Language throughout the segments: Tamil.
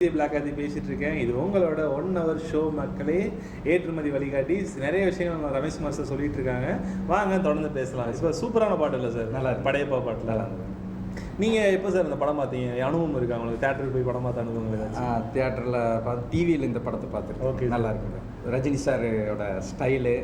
பிளாக் ஆதி பேசிட்டு இருக்கேன். இது உங்களோட 1 hour ஷோ மக்களே. ஏற்றுமதி வழிகாட்டி நிறைய விஷயங்கள் நம்ம ரமேஷ் மாஸ்டர் சொல்லிட்டு இருக்காங்க. வாங்க தொடர்ந்து பேசலாம். இப்போ சூப்பரான பாட்டு இல்லை சார்? நல்லா படையப்பா பாட்டு நல்லா இருந்தது. நீங்கள் எப்போ சார் இந்த படம் பார்த்தீங்க? அனுபவம் இருக்கா உங்களுக்கு? தேட்டருக்கு போய் படம் பார்த்த அனுபவம் ஏதாச்சும்? தியேட்டரில் பார்த்து டிவியில் இந்த படத்தை பார்த்துருக்கேன். ஓகே, நல்லா இருக்குது. ரஜினி சாரோட ஸ்டைலு,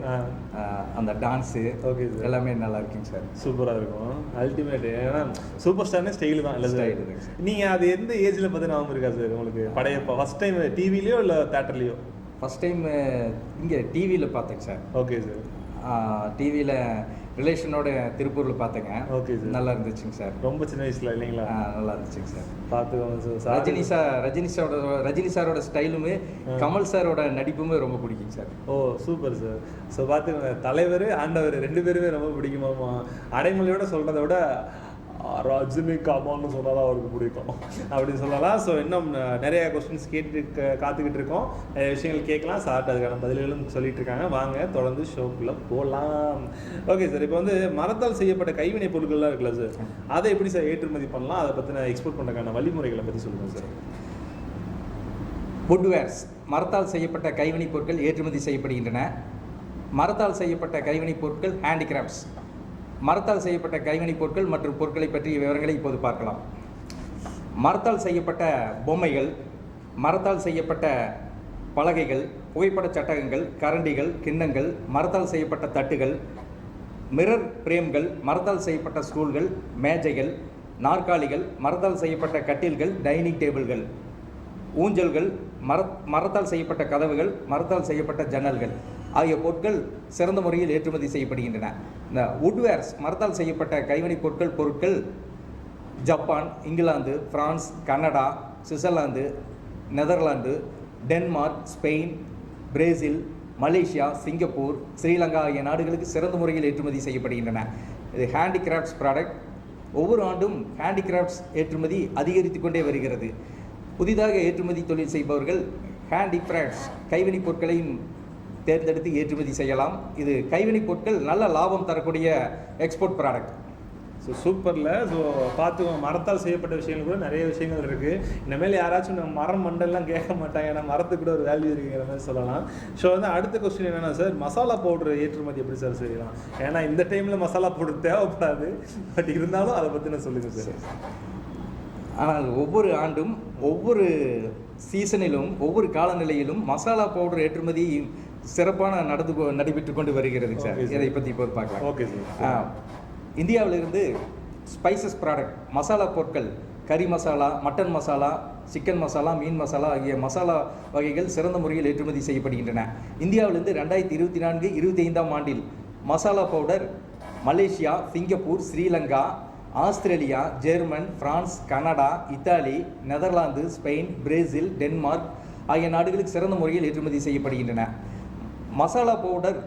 அந்த டான்ஸு, ஓகே சார், எல்லாமே நல்லா இருக்குங்க சார். சூப்பராக இருக்கும். அல்டிமேட். ஏன்னா சூப்பர் ஸ்டார்னே ஸ்டைலு தான் இல்லை சார்? நீங்கள் அது எந்த ஏஜில் பார்த்து ஞாபகம் இருக்கா சார் உங்களுக்கு படையப்பா? ஃபஸ்ட் டைம் டிவிலையோ இல்லை தேட்டர்லையோ? ஃபஸ்ட் டைம் இங்கே டிவியில் பார்த்தேங்க சார். Okay sir. டிவியில் ரிலேஷனோட திருப்பூரில் பார்த்தேங்க. Okay sir. நல்லா இருந்துச்சுங்க சார். ரொம்ப சின்ன வயசில் இல்லைங்களா? நல்லா இருந்துச்சுங்க சார். பார்த்துக்கோங்க சார். ரஜினி சாரோட ஸ்டைலுமே கமல் சாரோட நடிப்புமே ரொம்ப பிடிக்குங்க சார். ஓ சூப்பர் சார். ஸோ பார்த்துக்கோங்க, தலைவர் ஆண்டவர் 2 பேருமே ரொம்ப பிடிக்குமாமா. அடைமொழியோட சொல்கிறத விட ரஜினி கமான்னு சொன்னால் தான் அவருக்கு பிடிக்கும் அப்படின்னு சொல்லலாம். ஸோ இன்னும் நிறைய கொஸ்டின்ஸ் காத்துக்கிட்டு இருக்கோம். நிறைய விஷயங்கள் கேட்கலாம். சார்ட்டு அதுக்கான பதில்களும் சொல்லிட்டு இருக்காங்க. வாங்க தொடர்ந்து ஷோக்குள்ளே போகலாம். ஓகே சார், இப்போ வந்து மரத்தால் செய்யப்பட்ட கைவினை பொருட்கள்லாம் இருக்குல்ல சார், அதை எப்படி சார் ஏற்றுமதி பண்ணலாம்? அதை பற்றின எக்ஸ்போர்ட் பண்ணுறதுக்கான வழிமுறைகளை பற்றி சொல்லுங்கள் சார். வுட்வேர்ஸ், மரத்தால் செய்யப்பட்ட கைவினைப் பொருட்கள் ஏற்றுமதி செய்யப்படுகின்றன. மரத்தால் செய்யப்பட்ட கைவினைப் பொருட்கள் ஹேண்டிகிராஃப்ட்ஸ். மரத்தால் செய்யப்பட்ட கைவினைப் பொருட்கள் மற்றும் பொருட்களை பற்றிய விவரங்களை இப்போது பார்க்கலாம். மரத்தால் செய்யப்பட்ட பொம்மைகள், மரத்தால் செய்யப்பட்ட பலகைகள், புகைப்படச் சட்டகங்கள், கரண்டிகள், கிண்ணங்கள், மரத்தால் செய்யப்பட்ட தட்டுகள், மிரர் பிரேம்கள், மரத்தால் செய்யப்பட்ட ஸ்டூல்கள், மேஜைகள், நாற்காலிகள், மரத்தால் செய்யப்பட்ட கட்டில்கள், டைனிங் டேபிள்கள், ஊஞ்சல்கள், மரத்தால் செய்யப்பட்ட கதவுகள், மரத்தால் செய்யப்பட்ட ஜன்னல்கள் ஆகிய பொருட்கள் சிறந்த முறையில் ஏற்றுமதி செய்யப்படுகின்றன. இந்த வுட்வேர்ஸ், மரத்தால் செய்யப்பட்ட கைவினைப் பொருட்கள் Japan, England, France, Canada, Switzerland, Netherlands, Denmark, Spain, Brazil, Malaysia, Singapore, Sri Lanka ஆகிய நாடுகளுக்கு சிறந்த முறையில் ஏற்றுமதி செய்யப்படுகின்றன. இது ஹேண்டிகிராஃப்ட்ஸ் ப்ராடக்ட். ஒவ்வொரு ஆண்டும் ஹேண்டிகிராஃப்ட்ஸ் ஏற்றுமதி அதிகரித்து கொண்டே வருகிறது. புதிதாக ஏற்றுமதி தொழில் செய்பவர்கள் ஹேண்டிகிராஃப்ட்ஸ் கைவினைப் பொருட்களையும் தேர்ந்தெடுத்து ஏற்றுமதி செய்யலாம். இது கைவினைப் பொருட்கள் நல்ல லாபம் தரக்கூடிய எக்ஸ்போர்ட் ப்ராடக்ட். ஸோ சூப்பரில். ஸோ பார்த்துக்கோங்க, மரத்தால் செய்யப்பட்ட விஷயங்கள் கூட நிறைய விஷயங்கள் இருக்குது. இனிமேல் யாராச்சும் நம்ம மரம் மண்டெல்லாம் கேட்க மாட்டாங்க, ஏன்னா மரத்துக்கு கூட ஒரு வேல்யூ இருக்குங்கிற மாதிரி சொல்லலாம். ஸோ வந்து அடுத்த கொஸ்டின் என்னென்னா சார், மசாலா பவுடர் ஏற்றுமதி எப்படி சார் செய்யலாம்? ஏன்னா இந்த டைமில் மசாலா பவுடர் தேவைப்படாது, பட் இருந்தாலும் அதை பற்றி நான் சொல்லுங்கள் சார். ஆனால் ஒவ்வொரு ஆண்டும் ஒவ்வொரு சீசனிலும் ஒவ்வொரு காலநிலையிலும் மசாலா பவுடர் ஏற்றுமதி சிறப்பான நடைபெற்று கொண்டு வருகிறது சார். இதை பற்றி இப்போது பார்க்கலாம். Okay sir. இந்தியாவிலிருந்து ஸ்பைசஸ் ப்ராடக்ட், மசாலா பொருட்கள், கறி மசாலா, மட்டன் மசாலா, சிக்கன் மசாலா, மீன் மசாலா ஆகிய மசாலா வகைகள் சிறந்த முறையில் ஏற்றுமதி செய்யப்படுகின்றன. இந்தியாவிலிருந்து 2024-25 ஆண்டில் masala powder Malaysia, Singapore, Sri Lanka, Australia, German, France, Canada, Italy, Netherlands, Spain, Brazil, Denmark ஆகிய நாடுகளுக்கு சிறந்த முறையில் ஏற்றுமதி செய்யப்படுகின்றன. மசாலா பவுடர்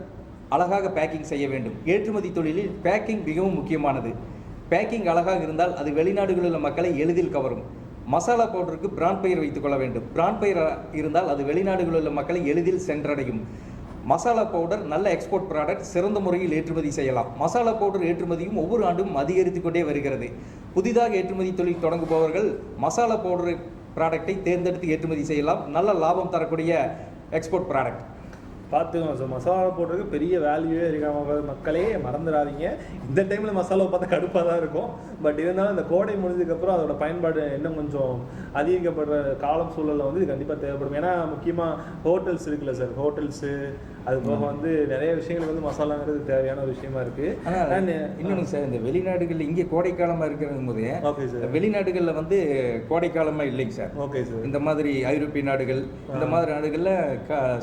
அழகாக பேக்கிங் செய்ய வேண்டும். ஏற்றுமதி தொழிலில் பேக்கிங் மிகவும் முக்கியமானது. பேக்கிங் அழகாக இருந்தால் அது வெளிநாடுகளில் உள்ள மக்களை எளிதில் கவரும். மசாலா பவுடருக்கு பிராண்ட் பெயர் வைத்துக் கொள்ள வேண்டும். பிராண்ட் பெயர் இருந்தால் அது வெளிநாடுகளில் உள்ள மக்களை எளிதில் சென்றடையும். மசாலா பவுடர் நல்ல எக்ஸ்போர்ட் ப்ராடக்ட், சிறந்த முறையில் ஏற்றுமதி செய்யலாம். மசாலா பவுடர் ஏற்றுமதியும் ஒவ்வொரு ஆண்டும் அதிகரித்து கொண்டே வருகிறது. புதிதாக ஏற்றுமதி தொழில் தொடங்குபவர்கள் மசாலா பவுடர் ப்ராடக்டை தேர்ந்தெடுத்து ஏற்றுமதி செய்யலாம். நல்ல லாபம் தரக்கூடிய எக்ஸ்போர்ட் ப்ராடக்ட். பார்த்துக்கோங்க. ஸோ மசாலா போடுறதுக்கு பெரிய வேல்யூவே இருக்காம மக்களே மறந்துடாதீங்க. இந்த டைமில் மசாலா பார்த்தா கடுப்பாக தான் இருக்கும், பட் இருந்தாலும் இந்த கோடை முடிஞ்சதுக்கப்புறம் அதோட பயன்பாடு இன்னும் கொஞ்சம் அதிகரிக்கப்படுற காலம் சூழலில் வந்து இது கண்டிப்பாக தேவைப்படும். ஏன்னா முக்கியமாக ஹோட்டல்ஸ் இருக்குல்ல சார், ஹோட்டல்ஸு அது போக வந்து நிறைய விஷயங்களுக்கு வந்து மசாலாங்கிறது தேவையான ஒரு விஷயமா இருக்குது. ஆனால் இன்னொன்று சார், இந்த வெளிநாடுகளில் இங்கே கோடைக்காலமாக இருக்கிறது போது, ஓகே சார், வெளிநாடுகளில் வந்து கோடைக்காலமாக இல்லைங்க சார். Okay sir. இந்த மாதிரி ஐரோப்பிய நாடுகள், இந்த மாதிரி நாடுகளில்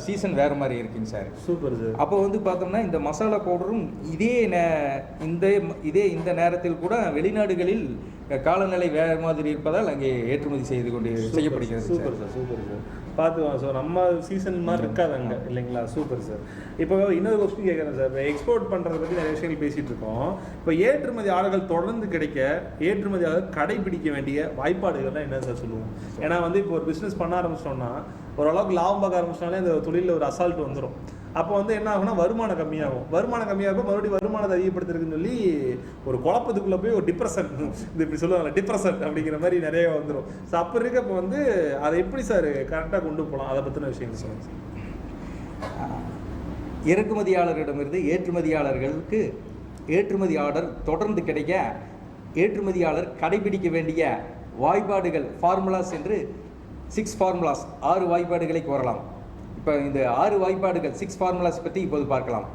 சீசன் வேறு மாதிரி இருக்குங்க சார். Super sir. அப்போ வந்து பார்த்தோம்னா இந்த மசாலா பவுடரும் இந்த நேரத்தில் கூட வெளிநாடுகளில் காலநிலை வேறு மாதிரி இருப்பதால் அங்கே ஏற்றுமதி செய்யப்படுகிறது. Super sir, super sir. பார்த்துக்கோங்க. ஸோ நம்ம சீசன் மாதிரி இருக்காது அங்கே இல்லைங்களா? Super sir. இப்போ இன்னொரு கொஸ்டின் கேட்குறேன் சார். எக்ஸ்போர்ட் பண்ணுறதை பற்றி நிறைய விஷயங்கள் பேசிகிட்டு இருக்கோம். இப்போ ஏற்றுமதி ஆர்டர்கள் தொடர்ந்து கிடைக்க ஏற்றுமதியாக கடைபிடிக்க வேண்டிய வாய்ப்பாடுகள்லாம் என்ன சார் சொல்லுவோம்? ஏன்னா வந்து இப்போ ஒரு பிஸ்னஸ் பண்ண ஆரம்பிச்சிட்டோம்னா, ஓரளவுக்கு லாபம் பார்க்க ஆரம்பிச்சிட்டாலே அந்த தொழிலில் ஒரு அசால்ட் வந்துடும். அப்போ வந்து என்ன ஆகும்னா வருமானம் கம்மியாகும். வருமானம் கம்மியாகும், மறுபடியும் வருமானத்தை அதிகப்படுத்துறதுன்னு சொல்லி ஒரு குழப்பத்துக்குள்ளே போய் ஒரு டிப்ரெஷன், இது இப்படி சொல்லுவாங்கல்ல டிப்ரெஷன் அப்படிங்கிற மாதிரி நிறைய வந்துடும். ஸோ அப்போ இருக்கப்போ வந்து அதை எப்படி சார் கரெக்டாக கொண்டு போகலாம், அதை பற்றின விஷயங்கள் சொல்லுங்கள் சார். இறக்குமதியாளரிடமிருந்து ஏற்றுமதியாளர்களுக்கு ஏற்றுமதி ஆர்டர் தொடர்ந்து கிடைக்க ஏற்றுமதியாளர் கடைபிடிக்க வேண்டிய வாய்ப்பாடுகள் ஃபார்முலாஸ் என்று 6 ஃபார்முலாஸ் 6 வாய்ப்பாடுகளை கோரலாம். இப்போ இந்த 6 வாய்ப்பாடுகள் 6 ஃபார்முலாஸ் பற்றி இப்போது பார்க்கலாம்.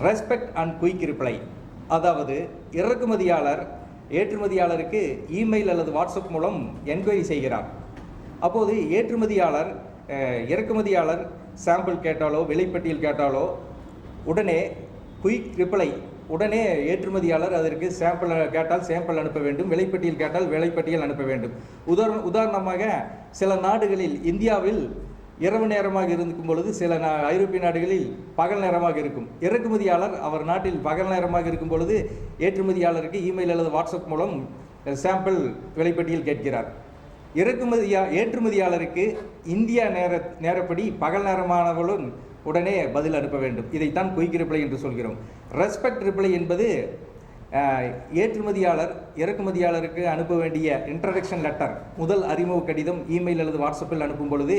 ரெஸ்பெக்ட் அண்ட் குயிக் ரிப்ளை, அதாவது இறக்குமதியாளர் ஏற்றுமதியாளருக்கு இமெயில் அல்லது வாட்ஸ்அப் மூலம் என்கொயரி செய்கிறார். அப்போது இறக்குமதியாளர் சாம்பிள் கேட்டாலோ விலைப்பட்டியல் கேட்டாலோ உடனே குயிக் ரிப்ளை, உடனே ஏற்றுமதியாளர் அதற்கு சாம்பிள் கேட்டால் சாம்பிள் அனுப்ப வேண்டும், விலைப்பட்டியல் கேட்டால் விலைப்பட்டியல் அனுப்ப வேண்டும். உதாரணமாக சில நாடுகளில், இந்தியாவில் இரவு நேரமாக இருக்கும் பொழுது சில ஐரோப்பிய நாடுகளில் பகல் நேரமாக இருக்கும். இறக்குமதியாளர் அவர் நாட்டில் பகல் நேரமாக இருக்கும் பொழுது ஏற்றுமதியாளருக்கு இமெயில் அல்லது வாட்ஸ்அப் மூலம் சாம்பிள் விலைப்பட்டியல் கேட்கிறார். ஏற்றுமதியாளருக்கு இந்தியா நேரப்படி பகல் நேரமானவளும் உடனே பதில் அனுப்ப வேண்டும். இதைத்தான் குயிக் ரிப்ளை என்று சொல்கிறோம். ரெஸ்பெக்ட் ரிப்ளை என்பது ஏற்றுமதியாளர் இறக்குமதியாளருக்கு அனுப்ப வேண்டிய இன்ட்ரடக்ஷன் லெட்டர், முதல் அறிமுக கடிதம் இமெயில் அல்லது வாட்ஸ்அப்பில் அனுப்பும் பொழுது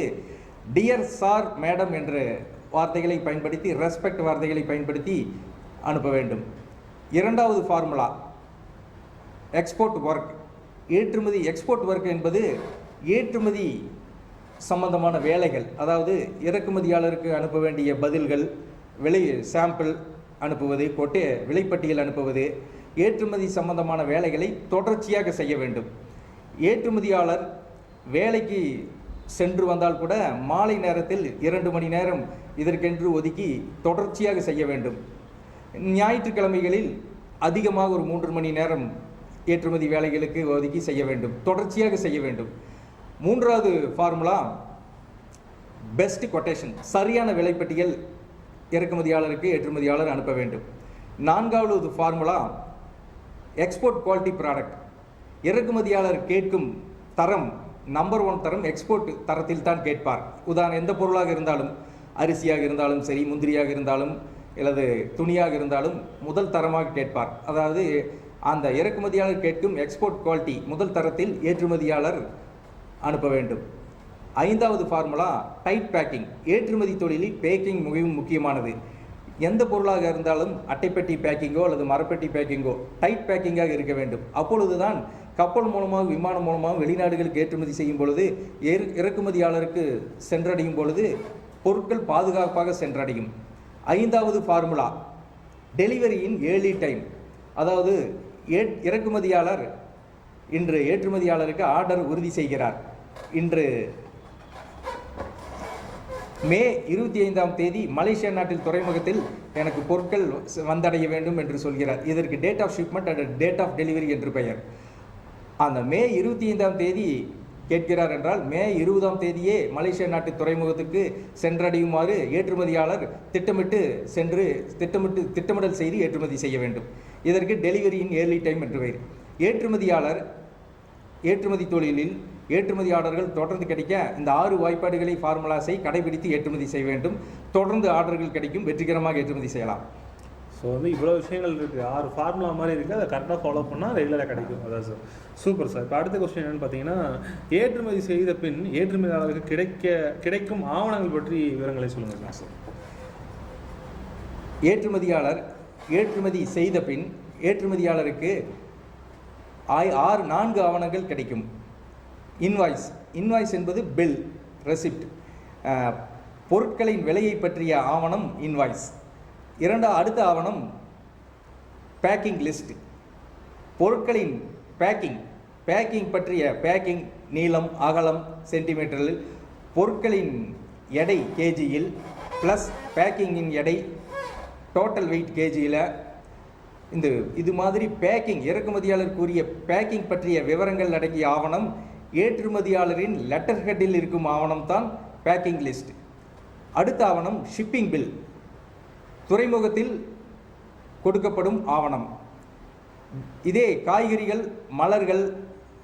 டியர் சார் மேடம் என்ற வார்த்தைகளை பயன்படுத்தி, ரெஸ்பெக்ட் வார்த்தைகளை பயன்படுத்தி அனுப்ப வேண்டும். இரண்டாவது formula export work. Export work என்பது ஏற்றுமதி சம்பந்தமான வேலைகள், அதாவது இறக்குமதியாளருக்கு அனுப்ப வேண்டிய பதில்கள், சாம்பிள் அனுப்புவது, விலைப்பட்டியல் அனுப்புவது, ஏற்றுமதி சம்பந்தமான வேலைகளை தொடர்ச்சியாக செய்ய வேண்டும். ஏற்றுமதியாளர் வேலைக்கு சென்று வந்தால் கூட மாலை நேரத்தில் 2 மணி நேரம் இதற்கென்று ஒதுக்கி தொடர்ச்சியாக செய்ய வேண்டும். ஞாயிற்றுக்கிழமைகளில் அதிகமாக ஒரு 3 மணி நேரம் ஏற்றுமதி வேலைகளுக்கு ஒதுக்கி செய்ய வேண்டும், தொடர்ச்சியாக செய்ய வேண்டும். மூன்றாவது ஃபார்முலா பெஸ்ட் கொட்டேஷன், சரியான விலைப்பட்டியல் இறக்குமதியாளருக்கு ஏற்றுமதியாளர் அனுப்ப வேண்டும். நான்காவது ஃபார்முலா எக்ஸ்போர்ட் குவாலிட்டி ப்ராடக்ட். இறக்குமதியாளர் கேட்கும் தரம் நம்பர் 1 தரம் எக்ஸ்போர்ட் தரத்தில் தான் கேட்பார். உதாரணம், எந்த பொருளாக இருந்தாலும், அரிசியாக இருந்தாலும் சரி, முந்திரியாக இருந்தாலும் அல்லது துணியாக இருந்தாலும் முதல் தரமாக கேட்பார். அதாவது அந்த இறக்குமதியாளர் கேட்கும் எக்ஸ்போர்ட் குவாலிட்டி முதல் தரத்தில் ஏற்றுமதியாளர் அனுப்ப வேண்டும். ஐந்தாவது ஃபார்முலா டைட் பேக்கிங். ஏற்றுமதி தொழிலில் பேக்கிங் மிகவும் முக்கியமானது. எந்த பொருளாக இருந்தாலும் அட்டைப்பெட்டி பேக்கிங்கோ அல்லது மரப்பெட்டி பேக்கிங்கோ டைட் பேக்கிங்காக இருக்க வேண்டும். அப்பொழுதுதான் கப்பல் மூலமாக, விமானம் மூலமாக வெளிநாடுகளுக்கு ஏற்றுமதி செய்யும் பொழுது, இறக்குமதியாளருக்கு சென்றடையும் பொழுது பொருட்கள் பாதுகாப்பாக சென்றடையும். ஐந்தாவது ஃபார்முலா டெலிவரியின் ஏர்லி டைம். அதாவது இறக்குமதியாளர் இன்று ஏற்றுமதியாளருக்கு ஆர்டர் உறுதி செய்கிறார். இன்று மே 25ஆம் தேதி மலேசியா நாட்டில் துறைமுகத்தில் எனக்கு பொருட்கள் வந்தடைய வேண்டும் என்று சொல்கிறார். இதற்கு date of shipment and date of delivery என்று பெயர். அந்த மே 25ஆம் தேதி கேட்கிறார் என்றால் மே 20ஆம் தேதியே மலேசியா நாட்டு துறைமுகத்துக்கு சென்றடையுமாறு ஏற்றுமதியாளர் திட்டமிடல் செய்து ஏற்றுமதி செய்ய வேண்டும். இதற்கு டெலிவரியின் ஏர்லி டைம் என்று பெயர். ஏற்றுமதி தொழிலில் ஏற்றுமதி ஆர்டர்கள் தொடர்ந்து கிடைக்க இந்த 6 வாய்ப்பாடுகளை ஃபார்முலாஸை கடைபிடித்து ஏற்றுமதி செய்ய வேண்டும். தொடர்ந்து ஆர்டர்கள் கிடைக்கும், வெற்றிகரமாக ஏற்றுமதி செய்யலாம். ஸோ வந்து இவ்வளோ விஷயங்கள் இருக்குது, 6 ஃபார்முலா மாதிரி இருக்குது, அதை கரெக்டாக ஃபாலோ பண்ணால் ரெகுலராக கிடைக்கும். அதான் சார், சூப்பர் சார். இப்போ அடுத்த கொஸ்டின் என்னென்னு பார்த்தீங்கன்னா, ஏற்றுமதி செய்த பின் ஏற்றுமதியாளருக்கு கிடைக்கும் ஆவணங்கள் பற்றி விவரங்களை சொல்லுங்கள் சார். ஏற்றுமதியாளர் ஏற்றுமதி செய்த பின் ஏற்றுமதியாளருக்கு 4 ஆவணங்கள் கிடைக்கும். இன்வாய்ஸ் என்பது பில், ரெசிப்ட். பொருட்களின் விலையை பற்றிய ஆவணம் இன்வாய்ஸ். அடுத்த ஆவணம் பேக்கிங் லிஸ்ட். பொருட்களின் பேக்கிங் பற்றிய பேக்கிங், நீளம், அகலம் சென்டிமீட்டரில், பொருட்களின் எடை கேஜியில், ப்ளஸ் பேக்கிங்கின் எடை டோட்டல் வெயிட் கேஜியில். இது மாதிரி பேக்கிங், இறக்குமதியாளர் கூறிய பேக்கிங் பற்றிய விவரங்கள் அடங்கிய ஆவணம், ஏற்றுமதியாளரின் லெட்டர் ஹெட்டில் இருக்கும் ஆவணம் தான் பேக்கிங் லிஸ்ட். அடுத்த ஆவணம் ஷிப்பிங் பில், துறைமுகத்தில் கொடுக்கப்படும் ஆவணம். இதே காய்கறிகள், மலர்கள்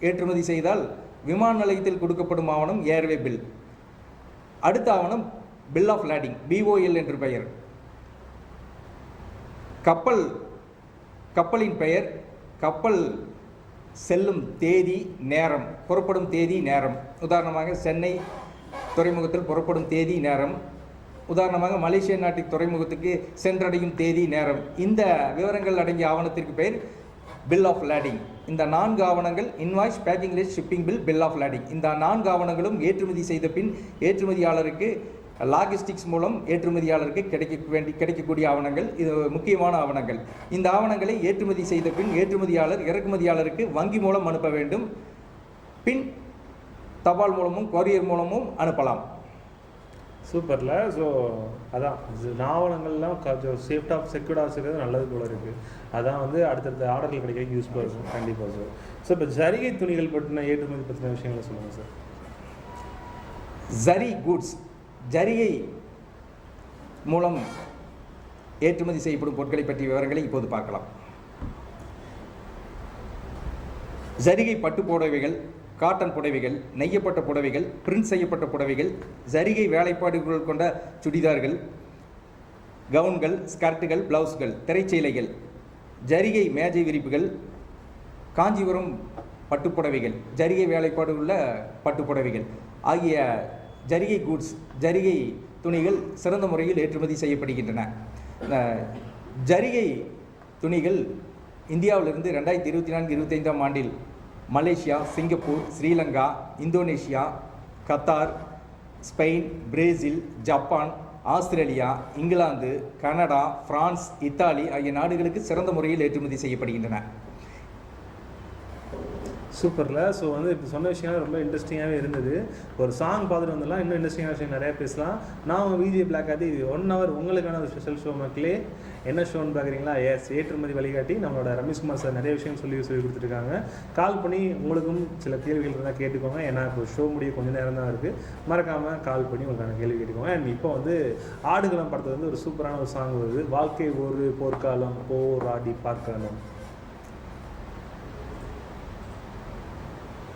ஏற்றுமதி செய்தால் விமான நிலையத்தில் கொடுக்கப்படும் ஆவணம் ஏர்வே பில். அடுத்த ஆவணம் பில் ஆஃப் லேடிங், BOL என்று பெயர். கப்பலின் பெயர், கப்பல் செல்லும் தேதி, நேரம், புறப்படும் தேதி, நேரம். உதாரணமாக சென்னை துறைமுகத்தில் புறப்படும் தேதி, நேரம். உதாரணமாக மலேசிய நாட்டின் துறைமுகத்துக்கு சென்றடையும் தேதி, நேரம். இந்த விவரங்கள் அடங்கிய ஆவணத்திற்கு பெயர் பில் ஆஃப் லேடிங். இந்த 4 ஆவணங்கள் invoice, packing list, shipping bill, bill of lading. இந்த 4 ஆவணங்களும் ஏற்றுமதி செய்த பின் ஏற்றுமதியாளருக்கு லாஜிஸ்டிக்ஸ் மூலம் ஏற்றுமதியாளருக்கு கிடைக்கக்கூடிய ஆவணங்கள். இது முக்கியமான ஆவணங்கள். இந்த ஆவணங்களை ஏற்றுமதி செய்த பின் ஏற்றுமதியாளர் இறக்குமதியாளருக்கு வங்கி மூலம் அனுப்ப வேண்டும். பின் தபால் மூலமும் கொரியர் மூலமும் அனுப்பலாம். சூப்பரில். ஸோ அதான் ஆவணங்கள்லாம் கொஞ்சம் செக்யூர்டாக வச்சுக்கிறது நல்லது போல இருக்குது. அதான் வந்து அடுத்தடுத்த ஆர்டர்கள் கிடைக்க யூஸ்ஃபுல்லாக இருக்கும் கண்டிப்பாக சார். ஸோ இப்போ ஜரிகை துணிகள் பற்றின ஏற்றுமதி பற்றின விஷயங்களை சொல்லுங்கள் சார். ஜரி குட்ஸ், ஜரிகை மூலம் ஏற்றுமதி செய்யப்படும் பொருட்களை பற்றிய விவரங்களை இப்போது பார்க்கலாம். ஜரிகை பட்டு புடவைகள், காட்டன் புடவைகள், நெய்யப்பட்ட புடவைகள், பிரிண்ட் செய்யப்பட்ட புடவைகள், ஜரிகை வேலைப்பாடுகள் கொண்ட சுடிதார்கள், கவுன்கள், ஸ்கர்ட்டுகள், பிளவுஸ்கள், திரைச்சீலைகள், ஜரிகை மேஜை விரிப்புகள், காஞ்சிபுரம் பட்டுப்புடவைகள், ஜரிகை வேலைப்பாடுள்ள பட்டுப்புடவைகள் ஆகிய ஜரிகை கூட்ஸ், ஜரிகை துணிகள் சிறந்த முறையில் ஏற்றுமதி செய்யப்படுகின்றன. ஜரிகை துணிகள் இந்தியாவிலிருந்து 2024-25 ஆண்டில் Malaysia, Singapore, Sri Lanka, Indonesia, Qatar, Spain, Brazil, Japan, Australia, England, Canada, France, Italy ஆகிய நாடுகளுக்கு சிறந்த முறையில் ஏற்றுமதி செய்யப்படுகின்றன. சூப்பரில். ஸோ வந்து இப்போ சொன்ன விஷயம் ரொம்ப இன்ட்ரெஸ்டிங்காகவே இருந்தது. ஒரு சாங் பார்த்துட்டு வந்துடலாம், இன்னும் இன்ட்ரெஸ்டிங்கான விஷயம் நிறையா பேசலாம். நான் உங்கள் விஜே பிளாக் ஆதி 1 hour உங்களுக்கான ஒரு ஸ்பெஷல் ஷோ மக்களே. என்ன ஷோன்னு பார்க்குறீங்களா? எஸ், ஏற்றுமதி வழிகாட்டி நம்மளோட ரமேஷ்குமார் சார் நிறைய விஷயம் சொல்லி கொடுத்துருக்காங்க. கால் பண்ணி உங்களுக்கும் சில கேள்விகள் இருந்தால் கேட்டுக்கோங்க. ஏன்னா இப்போ ஷோ முடிய கொஞ்சம் நேரம் தான் இருக்குது. மறக்காமல் கால் பண்ணி உங்களுக்கான கேள்வி கேட்டுக்கோங்க. அண்ட் இப்போ வந்து ஆடுகளம் படத்தில் வந்து ஒரு சூப்பரான ஒரு சாங் வருது. வாழ்க்கை ஒரு போர்க்காலம் போராடி பார்க்கலாம்.